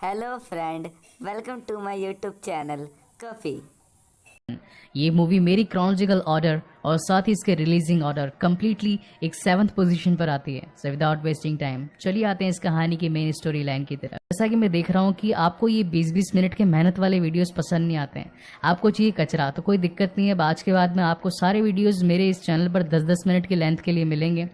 Hello friend, welcome to my YouTube channel coffee. ये movie मेरी chronological order और साथ ही इसके रिलीजिंग ऑर्डर कंप्लीटली एक 7th पोजीशन पर आती है। सो विदाउट वेस्टिंग टाइम चलिए आते हैं इस कहानी की मेन स्टोरी लाइन की तरफ। जैसा कि मैं देख रहा हूँ कि आपको ये 20-20 मिनट के मेहनत वाले वीडियोस पसंद नहीं आते हैं, आपको चाहिए कचरा, तो कोई दिक्कत नहीं है। आज के बाद में आपको सारे वीडियोस मेरे इस चैनल पर 10-10 मिनट की लेंथ के लिए मिलेंगे।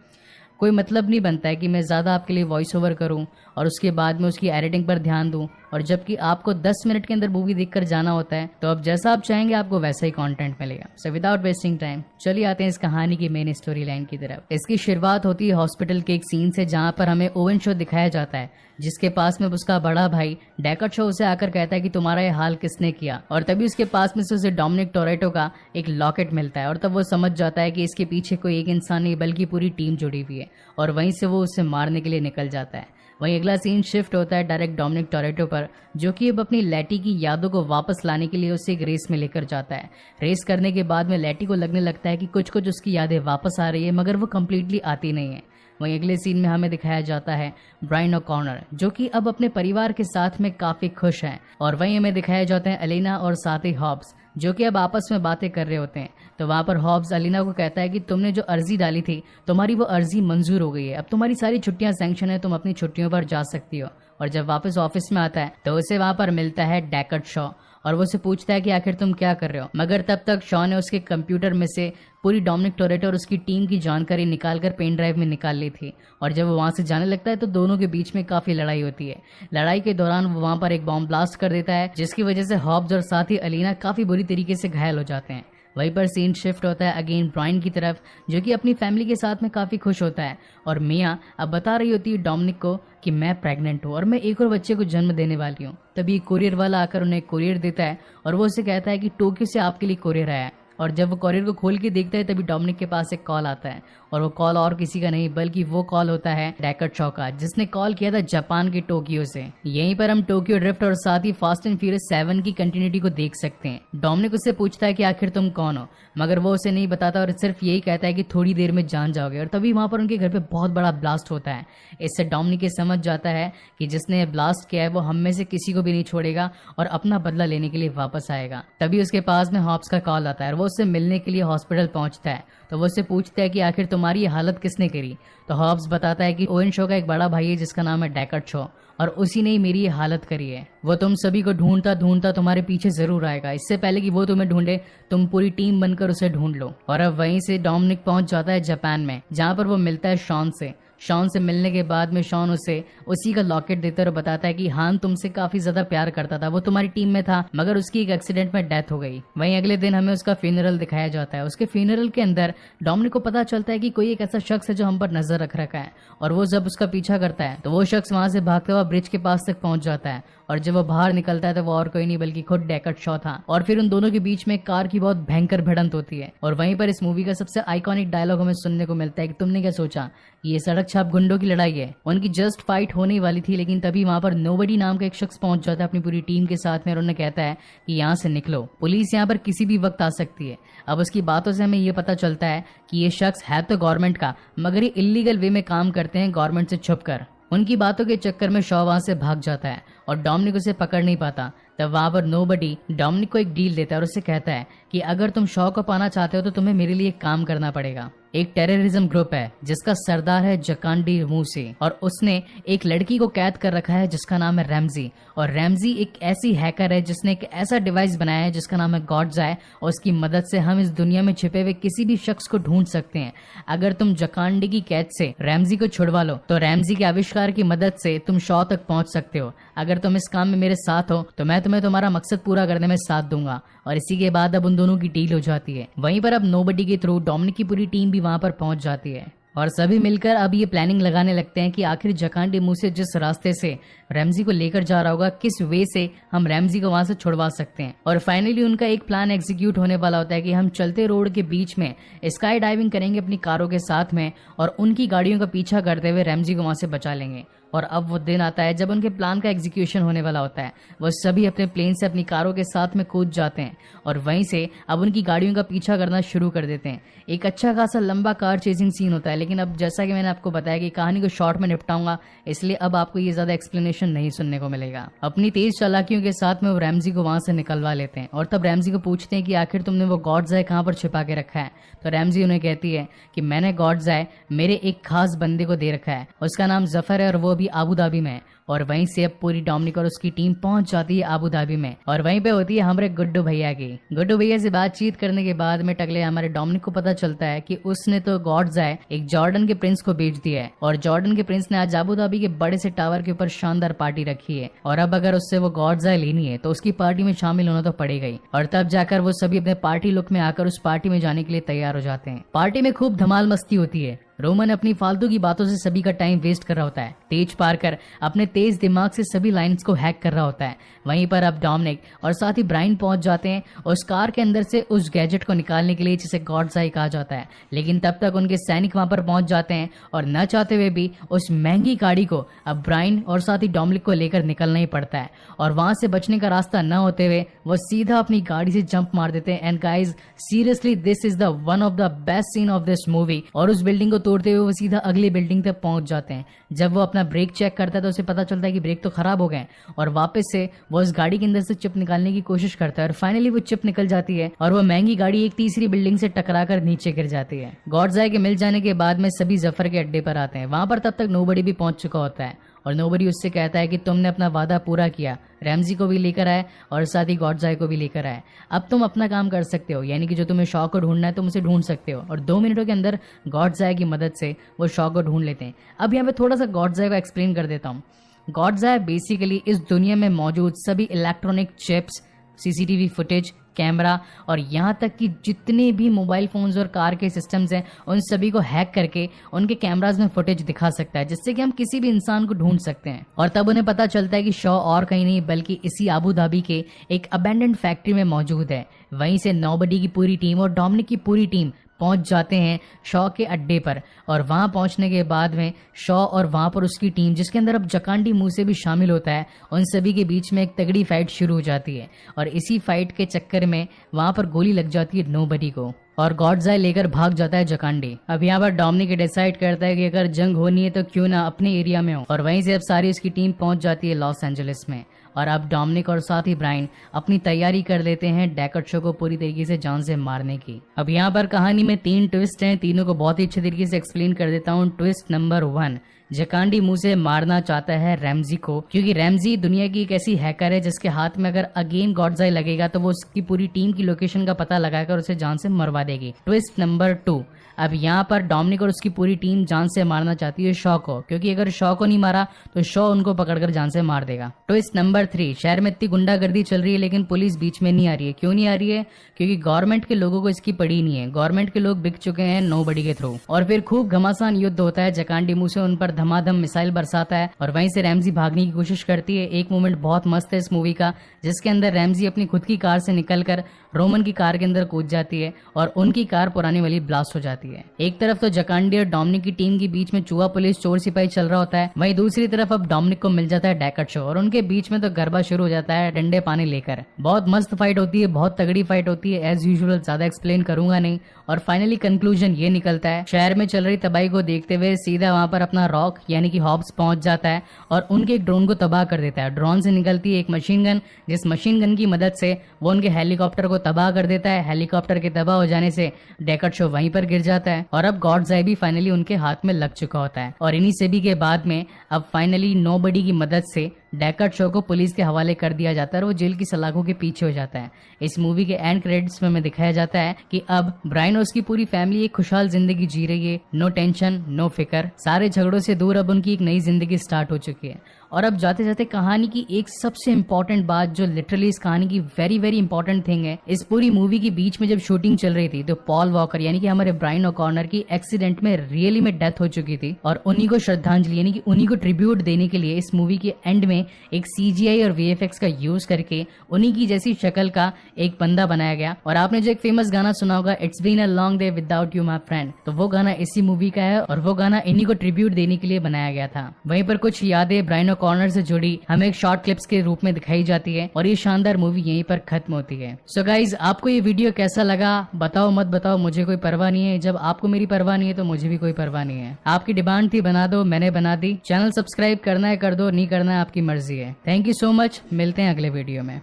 कोई मतलब नहीं बनता है कि मैं ज़्यादा आपके लिए वॉइस ओवर करूं और उसके बाद में उसकी एडिटिंग पर ध्यान दूं, और जबकि आपको 10 मिनट के अंदर मूवी देखकर जाना होता है, तो अब जैसा आप चाहेंगे आपको वैसा ही कंटेंट मिलेगा। सो विदाउट वेस्टिंग टाइम चलिए आते हैं इस कहानी की मेन स्टोरी लाइन की तरफ। इसकी शुरुआत होती है हॉस्पिटल के एक सीन से, जहाँ पर हमें ओवन शो दिखाया जाता है, जिसके पास में उसका बड़ा भाई डेकर्ड शो उसे आकर कहता है कि तुम्हारा ये हाल किसने किया, और तभी उसके पास में से उसे डोमिनिक टोरेटो का एक लॉकेट मिलता है, और तब वो समझ जाता है कि इसके पीछे कोई एक इंसान नहीं बल्कि पूरी टीम जुड़ी हुई है, और वहीं से वो उसे मारने के लिए निकल जाता है। वहीं अगला सीन शिफ्ट होता है डायरेक्ट डोमिनिक टोरेटो पर, जो कि अब अपनी लैटी की यादों को वापस लाने के लिए उसे एक रेस में लेकर जाता है। रेस करने के बाद में लैटी को लगने लगता है कि कुछ कुछ उसकी यादें वापस आ रही है, मगर वो कम्प्लीटली आती नहीं है। वहीं अगले सीन में हमें दिखाया जाता है ब्रायन ओकॉनर, जो कि अब अपने परिवार के साथ में काफी खुश हैं, और वहीं हमें दिखाया जाता है एलिना और साथ ही हॉब्स, जो कि अब आपस में बातें कर रहे होते हैं। तो वहां पर हॉब्स एलिना को कहता है कि तुमने जो अर्जी डाली थी, तुम्हारी वो अर्जी मंजूर हो गई है, अब तुम्हारी सारी छुट्टियां सैंक्शन है, तुम अपनी छुट्टियों पर जा सकती हो। और जब वापस ऑफिस में आता है तो उसे वहां पर मिलता है डेकर्ड शॉ, और वो उसे पूछता है कि आखिर तुम क्या कर रहे हो, मगर तब तक शॉ ने उसके कंप्यूटर में से पूरी डोमिनिक टोरेटो और उसकी टीम की जानकारी निकालकर पेन ड्राइव में निकाल ली थी। और जब वो वहां से जाने लगता है तो दोनों के बीच में काफी लड़ाई होती है। लड़ाई के दौरान वो वहां पर एक बॉम्ब ब्लास्ट कर देता है, जिसकी वजह से हॉब्स और साथ ही अलीना काफी बुरी तरीके से घायल हो जाते हैं। वहीं पर सीन शिफ्ट होता है अगेन ब्रायन की तरफ, जो कि अपनी फैमिली के साथ में काफी खुश होता है, और मिया अब बता रही होती है डोमिनिक को कि मैं प्रेग्नेंट हूँ और मैं एक और बच्चे को जन्म देने वाली हूँ। तभी कुरियर वाला आकर उन्हें कुरियर देता है, और वो उसे कहता है कि टोक्यो से आपके लिए कुरियर आया है। और जब वो कुरियर को खोल के देखता है तभी डोमिनिक के पास एक कॉल आता है, और वो कॉल और किसी का नहीं बल्कि वो कॉल होता है डेकर्ड शॉ का, जिसने कॉल किया था जापान के टोक्यो से। यहीं पर हम टोक्यो ड्रिफ्ट और साथ ही फास्ट एंड फ्यूरियस 7 की कंटिन्यूटी को देख सकते हैं। डोमिनिक उससे पूछता है कि आखिर तुम कौन हो, मगर वो उसे नहीं बताता और सिर्फ यही कहता है कि थोड़ी देर में जान जाओगे। और तभी वहां पर उनके घर पे बहुत बड़ा ब्लास्ट होता है। इससे डोमिनिक ये समझ जाता है कि जिसने ब्लास्ट किया है वो हम में से किसी को भी नहीं छोड़ेगा और अपना बदला लेने के लिए वापस आएगा। तभी उसके पास में हॉब्स का कॉल आता है, और वो उससे मिलने के लिए हॉस्पिटल पहुंचता है। तो वो उससे पूछता है कि आखिर तुम्हारी ये हालत किसने करी। तो हॉब्स बताता है कि ओवन शो का एक बड़ा भाई है जिसका नाम है डेकर्ड शॉ, और उसी ने ही मेरी ये हालत करी है। वो तुम सभी को ढूंढता ढूंढता तुम्हारे पीछे जरूर आएगा, इससे पहले कि वो तुम्हें ढूंढे तुम पूरी टीम बनकर उसे ढूंढ लो। और अब वहीं से डोमिनिक पहुंच जाता है जापान में, जहां पर वो मिलता है शॉन से। शॉन से मिलने के बाद में शॉन उसे उसी का लॉकेट देता है और बताता है कि हान तुमसे काफी ज्यादा प्यार करता था, वो तुम्हारी टीम में था, मगर उसकी एक एक्सीडेंट में डेथ हो गई। वहीं अगले दिन हमें उसका फ्यूनरल दिखाया जाता है। उसके फ्यूनरल के अंदर डोमिनिक को पता चलता है कि कोई एक ऐसा शख्स है जो हम पर नजर रख रखा है, और वो जब उसका पीछा करता है तो वो शख्स वहां से भागता हुआ ब्रिज के पास तक पहुंच जाता है, और जब वो बाहर निकलता है तो वो और कोई नहीं बल्कि खुद डेकर्ड शॉ था। और फिर उन दोनों के बीच में कार की बहुत भयंकर भिड़ंत होती है। और वहीं पर इस मूवी का सबसे आइकॉनिक डायलॉग हमें सुनने को मिलता है कि तुमने क्या सोचा ये सड़क छाप गुंडों की लड़ाई है। उनकी जस्ट फाइट होने वाली थी, लेकिन तभी वहां पर नोबडी नाम का एक शख्स पहुंच जाता है अपनी पूरी टीम के साथ में, और उन्हें कहता है कि यहाँ से निकलो, पुलिस यहाँ पर किसी भी वक्त आ सकती है। अब उसकी बातों से हमें ये पता चलता है कि ये शख्स है तो गवर्नमेंट का, मगर ये इलीगल वे में काम करते हैं गवर्नमेंट से छुपकर। उनकी बातों के चक्कर में शॉ वहां से भाग जाता है और डोमिनिक उसे पकड़ नहीं पाता। तब वहां पर नोबडी डोमिनिक को एक डील देता है और उसे कहता है कि अगर तुम शॉ को पाना चाहते हो तो तुम्हें मेरे लिए काम करना पड़ेगा। एक टेररिज्म ग्रुप है जिसका सरदार है जकांडी मूसे, और उसने एक लड़की को कैद कर रखा है जिसका नाम है रैमजी। और रैमजी एक ऐसी हैकर है जिसने एक ऐसा डिवाइस बनाया है जिसका नाम है गॉड्स आई, और उसकी मदद से हम इस दुनिया में छिपे हुए किसी भी शख्स को ढूंढ सकते हैं। अगर तुम जकांडी की कैद से रैमजी को छुड़वा लो तो रैमजी के आविष्कार की मदद से तुम शॉ तक पहुंच सकते हो। अगर तुम इस काम में मेरे साथ हो तो मैं तुम्हें तुम्हारा मकसद पूरा करने में साथ दूंगा। और इसी के बाद अब उन दोनों की डील हो जाती है। वहीं पर अब नोबडी के थ्रू डोमिनिक की पूरी टीम भी वहां पर पहुंच जाती है, और सभी मिलकर अब ये प्लानिंग लगाने लगते हैं कि आखिर जकांडी मूसे जिस रास्ते से रैमजी को लेकर जा रहा होगा, किस वे से हम रैमजी को वहां से छुड़वा सकते हैं। और फाइनली उनका एक प्लान एग्जीक्यूट होने वाला होता है कि हम चलते रोड के बीच में स्काई डाइविंग करेंगे अपनी कारों के साथ में, और उनकी गाड़ियों का पीछा करते हुए रैमजी को वहां से बचा लेंगे। और अब वो दिन आता है जब उनके प्लान का एग्जीक्यूशन होने वाला होता है। वो सभी अपने प्लेन से अपनी कारों के साथ में कूद जाते हैं और वहीं से अब उनकी गाड़ियों का पीछा करना शुरू कर देते हैं। एक अच्छा खासा लंबा कार चेजिंग सीन होता है, लेकिन अब जैसा कि मैंने आपको बताया कि कहानी को शॉर्ट में निपटाऊंगा, इसलिए अब आपको ये ज्यादा एक्सप्लेनेशन नहीं सुनने को मिलेगा। अपनी तेज चालाकियों के साथ में वो रैमजी को वहां से निकलवा लेते हैं और तब रैमजी को पूछते हैं कि आखिर तुमने वो गॉड्स आई कहाँ पर छिपा के रखा है। तो रैमजी उन्हें कहती है कि मैंने गॉड्स आई मेरे एक खास बंदे को दे रखा है, उसका नाम जफर है और वो भी आबू धाबी में है। और वहीं से अब पूरी डोमिनिक और उसकी टीम पहुंच जाती है आबू धाबी में और वहीं पे होती है हमारे गुड्डू भैया की। गुड्डू भैया से बातचीत करने के बाद में टकले हमारे डोमिनिक को पता चलता है कि उसने तो गॉड्स आए एक जॉर्डन के प्रिंस को बेच दिया है और जॉर्डन के प्रिंस ने आज आबू धाबी के बड़े से टावर के ऊपर शानदार पार्टी रखी है और अब अगर उससे वो गॉड्स आए लेनी है तो उसकी पार्टी में शामिल होना तो पड़ेगा ही। और तब जाकर वो सभी अपने पार्टी लुक में आकर उस पार्टी में जाने के लिए तैयार हो जाते हैं। पार्टी में खूब धमाल मस्ती होती है। रोमन अपनी फालतू की बातों से सभी का टाइम वेस्ट कर रहा होता है। तेज पार्कर अपने तेज दिमाग से सभी लाइंस को हैक कर रहा होता है। वहीं पर अब डोमिनिक और साथ ही ब्रायन पहुंच जाते हैं उस कार के अंदर से उस गैजेट को निकालने के लिए जिसे गॉड्स आई कहा जाता है, लेकिन तब तक उनके सैनिक वहां पर पहुंच जाते हैं और न चाहते हुए भी उस महंगी गाड़ी को अब ब्रायन और साथ ही डोमिनिक को लेकर निकलना ही पड़ता है और वहां से बचने का रास्ता न होते हुए वो सीधा अपनी गाड़ी से जंप मार देते हैं। And guys seriously this is the one of the best scene of this movie. और उस बिल्डिंग को तोड़ते हुए वो सीधा अगली बिल्डिंग तक पहुंच जाते हैं। जब वो अपना ब्रेक चेक करता है तो उसे पता चलता है कि ब्रेक तो खराब हो गए और वापस से वो उस गाड़ी के अंदर से चिप निकालने की कोशिश करता है और फाइनली वो चिप निकल जाती है और वो महंगी गाड़ी एक तीसरी बिल्डिंग से टकराकर नीचे गिर जाती है। गॉड्स आई के मिल जाने के बाद में सभी जफर के अड्डे पर आते हैं। वहां पर तब तक नोबडी भी पहुंच चुका होता है और नोबडी उससे कहता है कि तुमने अपना वादा पूरा किया, रैमजी को भी लेकर आए और साथ ही गॉड्स आई को भी लेकर आए। अब तुम अपना काम कर सकते हो, यानी कि जो तुम्हें शॉ को ढूंढना है तुम उसे ढूंढ सकते हो। और 2 मिनटों के अंदर गॉड्स आई की मदद से वो शॉ को ढूंढ लेते हैं। अब यहाँ पे थोड़ा सा गॉड्स आई को एक्सप्लेन कर देता हूँ। गॉड्स आई बेसिकली इस दुनिया में मौजूद सभी electronic chips, CCTV footage, camera और यहाँ तक कि जितने भी मोबाइल फोन्स और कार के सिस्टम्स हैं उन सभी को हैक करके उनके कैमराज में फुटेज दिखा सकता है, जिससे कि हम किसी भी इंसान को ढूंढ सकते हैं। और तब उन्हें पता चलता है कि शॉ और कहीं नहीं बल्कि इसी आबू धाबी के एक अबैंडन्ड फैक्ट्री में मौजूद है। वहीं से नोबडी की पूरी टीम और डोमिनिक की पूरी टीम पहुंच जाते हैं शॉ के अड्डे पर और वहां पहुंचने के बाद में शॉ और वहां पर उसकी टीम, जिसके अंदर अब जकांडी मूसे भी शामिल होता है, उन सभी के बीच में एक तगड़ी फाइट शुरू हो जाती है और इसी फाइट के चक्कर में वहां पर गोली लग जाती है नोबडी को और गॉड्स आई लेकर भाग जाता है जकांडी। अब यहाँ पर डोमिनिक डिसाइड करता है कि अगर जंग होनी है तो क्यों ना अपने एरिया में हो और वहीं से अब सारी उसकी टीम पहुंच जाती है लॉस एंजलिस में। और अब डोमिनिक और साथ ही ब्रायन अपनी तैयारी कर लेते हैं डेकर्ड शो को पूरी तरीके से जान से मारने की। अब यहाँ पर कहानी में 3 ट्विस्ट हैं, तीनों को बहुत ही अच्छे तरीके से एक्सप्लेन कर देता हूँ। ट्विस्ट नंबर 1, जकांडी मूसे मारना चाहता है रैमजी को, क्योंकि रैमजी दुनिया की एक ऐसी हैकर है जिसके हाथ में अगर अगेन गॉड्स आई लगेगा तो वो उसकी पूरी टीम की लोकेशन का पता लगाकर उसे जान से मरवा देगी। ट्विस्ट नंबर 2, अब यहाँ पर डोमिनिक और उसकी पूरी टीम जान से मारना चाहती है शॉ को, क्योंकि अगर शॉ को नहीं मारा तो शॉ उनको पकड़कर जान से मार देगा। ट्विस्ट नंबर 3, शहर में इतनी गुंडागर्दी चल रही है लेकिन पुलिस बीच में नहीं आ रही है। क्यों नहीं आ रही है? क्योंकि गवर्नमेंट के लोगों को इसकी पड़ी नहीं है। गवर्नमेंट के लोग बिक चुके हैं नोबडी के थ्रू। और फिर खूब घमासान युद्ध होता है। जकांडी मूसे उन पर धमाधम मिसाइल बरसाता है और वहीं से रैमजी भागने की कोशिश करती है। एक मोमेंट बहुत मस्त है इस मूवी का, जिसके अंदर रैमजी अपनी खुद की कार से निकलकर रोमन की कार के अंदर कूद जाती है और उनकी कार पुरानी वाली ब्लास्ट हो जाती है। एक तरफ तो जकांडी और डोमिनिक की टीम के बीच में चूहा पुलिस चोर सिपाही चल रहा होता है, वहीं दूसरी तरफ अब डोमिनिक को मिल जाता है डेकर्ड शो और उनके बीच में तो गरबा शुरू हो जाता है डंडे पानी लेकर। बहुत मस्त फाइट होती है, बहुत तगड़ी फाइट होती है। एज यूजुअल ज्यादा एक्सप्लेन करूंगा नहीं। और फाइनली कंक्लूजन ये निकलता है, शहर में चल रही तबाही को देखते हुए सीधा वहां पर अपना रॉक यानी कि हॉब्स पहुंच जाता है और उनके एक ड्रोन को तबाह कर देता है। ड्रोन से निकलती है एक मशीन गन, जिस मशीन गन की मदद से वो उनके हेलीकॉप्टर को तबाह कर देता है। हेलीकॉप्टर के तबाह हो जाने से डेकर्ड शो वहीं पर गिर जाता है और अब गॉड्स आई भी फाइनली उनके हाथ में लग चुका होता है। और इन्हीं सभी के बाद में अब फाइनली नोबडी की मदद से डेकर्ड शो को पुलिस के हवाले कर दिया जाता है और वो जेल की सलाखों के पीछे हो जाता है। इस मूवी के एंड क्रेडिट्स में हमें दिखाया जाता है कि अब ब्रायन और उसकी पूरी फैमिली एक खुशहाल जिंदगी जी रही है। नो टेंशन, नो फिक्र, सारे झगड़ों से दूर अब उनकी एक नई जिंदगी स्टार्ट हो चुकी है। और अब जाते जाते कहानी की एक सबसे इंपॉर्टेंट बात, जो लिटरली इस कहानी की वेरी वेरी इंपॉर्टेंट थिंग है, इस पूरी मूवी के बीच में जब शूटिंग चल रही थी तो पॉल वॉकर यानी कि हमारे ब्रायन ओकॉनर की एक्सीडेंट में रियली में डेथ हो चुकी थी और उन्हीं को श्रद्धांजलि यानी कि उन्हीं को ट्रिब्यूट देने के लिए इस मूवी के एंड में में एक CGI और VFX का यूज करके उन्हीं की जैसी शक्ल का एक बंदा बनाया गया। और आपने जो एक फेमस गाना सुना होगा, it's been a long day without you my friend, तो वो गाना इसी मूवी का है और वो गाना इन्हीं को ट्रिब्यूट देने के लिए बनाया गया था। वहीं पर कुछ यादें ब्रायन ओकॉनर से जुड़ी हमें एक शॉर्ट क्लिप्स के रूप में दिखाई जाती है और ये शानदार मूवी यहीं पर खत्म होती है। सो गाइज, आपको ये वीडियो कैसा लगा बताओ मत बताओ, मुझे कोई परवाह नहीं है। जब आपको मेरी परवाह नहीं है तो मुझे भी कोई परवाह नहीं है। आपकी डिमांड थी बना दो, मैंने बना दी। चैनल सब्सक्राइब करना है कर दो, नहीं करना है आपकी मर्जी है। थैंक यू सो मच, मिलते हैं अगले वीडियो में।